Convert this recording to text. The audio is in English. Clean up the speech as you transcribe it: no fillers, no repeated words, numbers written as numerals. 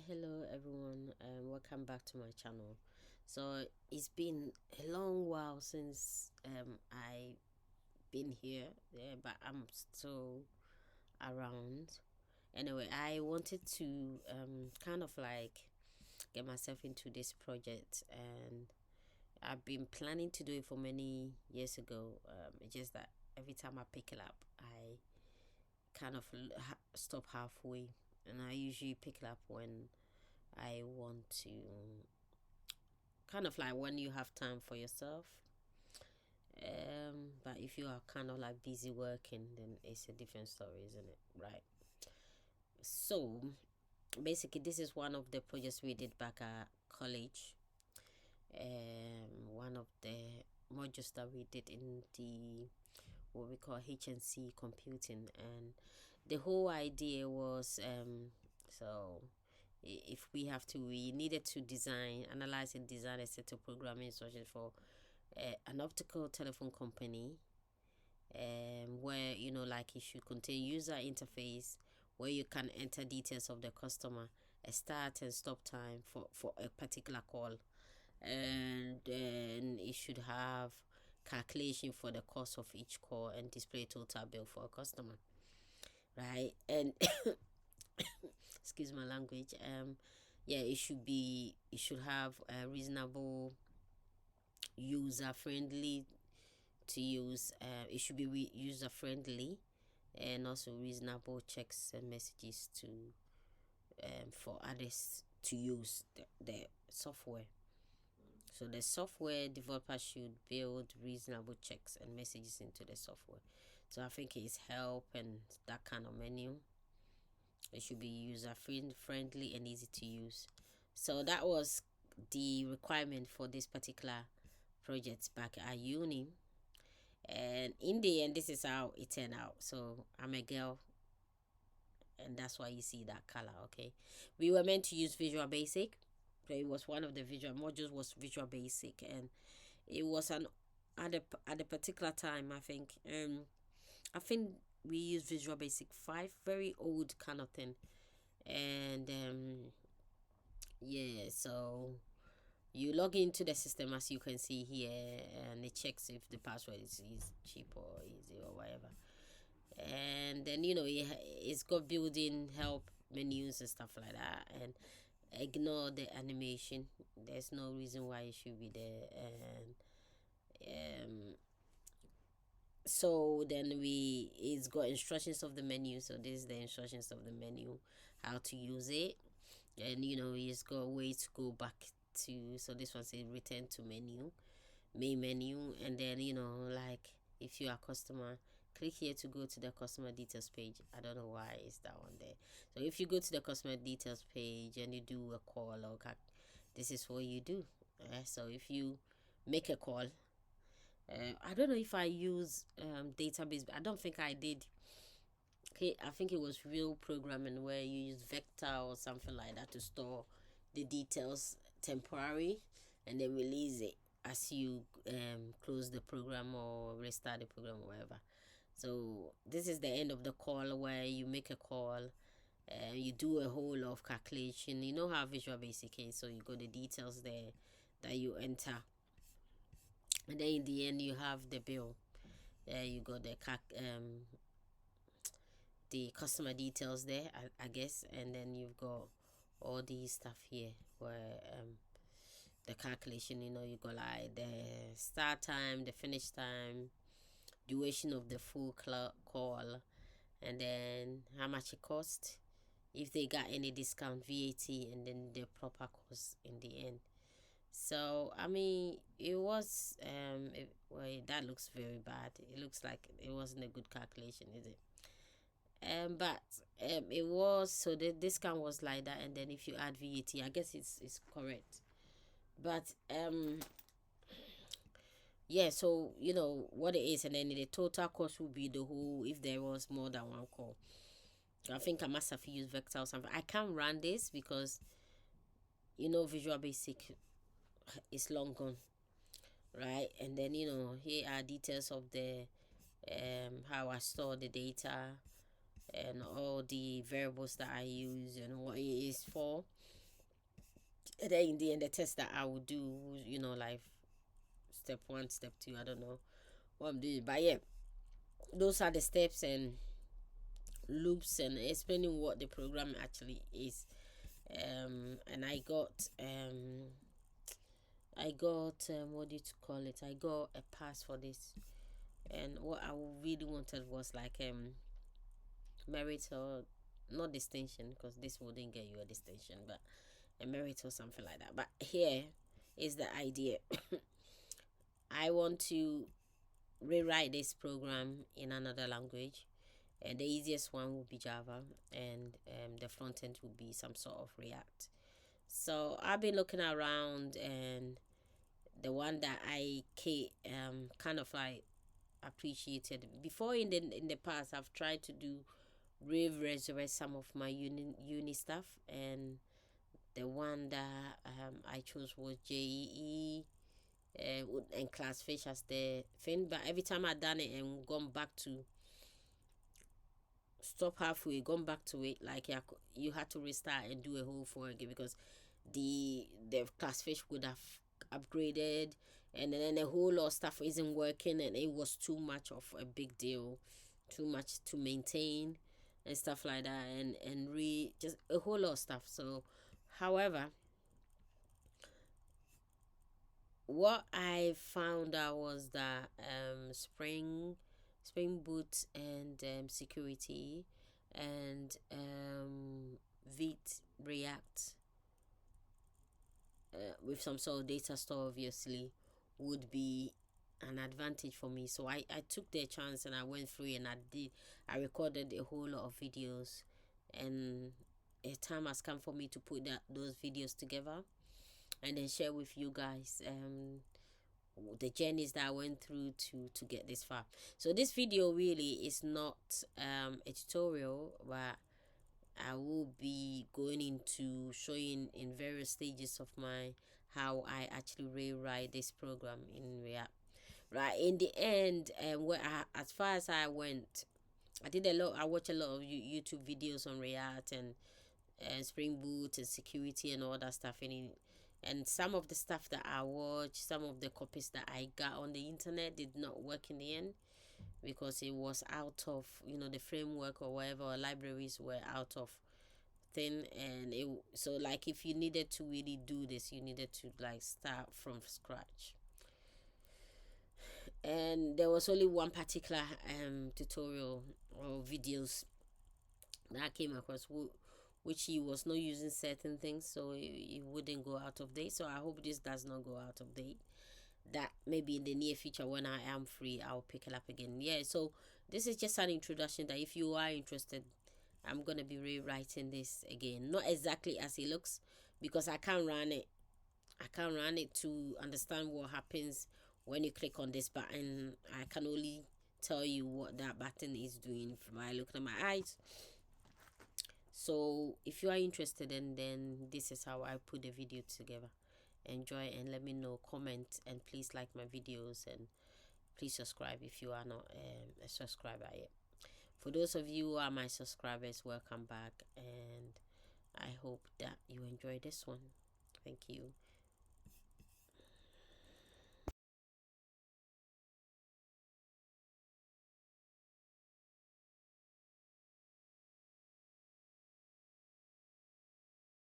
Hello everyone, welcome back to my channel. So it's been a long while since I been here, but I'm still around. Anyway, I wanted to kind of like get myself into this project, and I've been planning to do it for many years ago. It's just that every time I pick it up, I kind of stop halfway, and I usually pick it up when I want to kind of like when you have time for yourself. But if you are kind of like busy working, then it's a different story, isn't it? Right. So basically, this is one of the projects we did back at college. One of the modules that we did in the what we call HNC computing, and the whole idea was so if we needed to analyze and design a set of programming instructions for an optical telephone company, where like it should contain user interface where you can enter details of the customer, a start and stop time for a particular call, and then it should have calculation for the cost of each call and display total bill for a customer, right? And excuse my language. Yeah, it should have a reasonable user friendly to use. It should be user friendly, and also reasonable checks and messages to for others to use the software. So the software developer should build reasonable checks and messages into the software. So I think it's help and that kind of menu. It should be user friendly and easy to use. So that was the requirement for this particular project back at uni. And in the end, this is how it turned out. So I'm a girl, and that's why you see that color. Okay, we were meant to use Visual Basic. So it was one of the visual modules was Visual Basic, and it was an at a particular time. I think we used Visual Basic 5, very old kind of thing, and yeah. So you log into the system as you can see here, and it checks if the password is cheap or easy or whatever. And then it's got built-in help menus and stuff like that, and ignore the animation. There's no reason why it should be there. And so then it's got instructions of the menu. So this is the instructions of the menu, how to use it. And it's got a way to go back to. So this one says return to main menu. And then like if you are a customer, click here to go to the customer details page. I don't know why it's that one there. So if you go to the customer details page and you do a call, or this is what you do. So if you make a call, I don't know if I use database, but I don't think I did. Okay, I think it was real programming where you use vector or something like that to store the details temporary, and then release it as you close the program or restart the program or whatever. So this is the end of the call where you make a call, you do a whole lot of calculation. You know how Visual Basic is, so you got the details there that you enter, and then in the end you have the bill. You got the customer details there, I guess, and then you've got all these stuff here where the calculation. You got like the start time, the finish time, duration of the full call, and then how much it cost, if they got any discount, VAT, and then the proper cost in the end. So I mean, it was that looks very bad. It looks like it wasn't a good calculation, is it? But it was, so the discount was like that, and then if you add VAT, I guess it's correct. But yeah, so what it is, and then the total cost would be the whole if there was more than one call. I think I must have used vector or something. I can't run this because Visual Basic is long gone, right? And then here are details of the how I store the data and all the variables that I use and what it is for. And then in the end, the test that I would do, like step one, step two, I don't know what I'm doing. But yeah, those are the steps and loops and explaining what the program actually is. And I got what do you call it? I got a pass for this. And what I really wanted was like merit, or not distinction, because this wouldn't get you a distinction, but a merit or something like that. But here is the idea. I want to rewrite this program in another language, and the easiest one would be Java, and the front end would be some sort of React. So I've been looking around, and the one that I kind of like appreciated before, in the past, I've tried to do resurrect some of my uni stuff, and the one that I chose was JEE, and Classfish as the thing. But every time I've done it and gone back to stop halfway, gone back to it, like you had to restart and do a whole form again, because the Classfish would have upgraded, and then a whole lot of stuff isn't working, and it was too much of a big deal, too much to maintain and stuff like that, and just a whole lot of stuff. So however, what I found out was that spring boot and security and vite react, with some sort of data store, obviously, would be an advantage for me. So I took the chance, and I went through, and I recorded a whole lot of videos, and a time has come for me to put those videos together and then share with you guys the journeys that I went through to get this far. So this video really is not a tutorial, but I will be going into showing in various stages of my how I actually rewrite this program in React. Right, in the end, as far as I went, I did a lot. I watched a lot of YouTube videos on React and Spring Boot and security and all that stuff. And some of the stuff that I watched, some of the copies that I got on the internet did not work in the end, because it was out of, the framework or whatever, or libraries were out of thing. And so like, if you needed to really do this, you needed to like start from scratch. And there was only one particular tutorial or videos that I came across, which he was not using certain things, so it wouldn't go out of date. So I hope this does not go out of date. That maybe in the near future, when I am free, I'll pick it up again. Yeah, so this is just an introduction, that if you are interested, I'm gonna be rewriting this again. Not exactly as it looks, because I can't run it. I can't run it to understand what happens when you click on this button. I can only tell you what that button is doing by looking at my eyes. So if you are interested, then this is how I put the video together. Enjoy, and let me know, comment, and please like my videos, and please subscribe if you are not a subscriber yet. For those of you who are my subscribers, welcome back, and I hope that you enjoy this one. Thank you.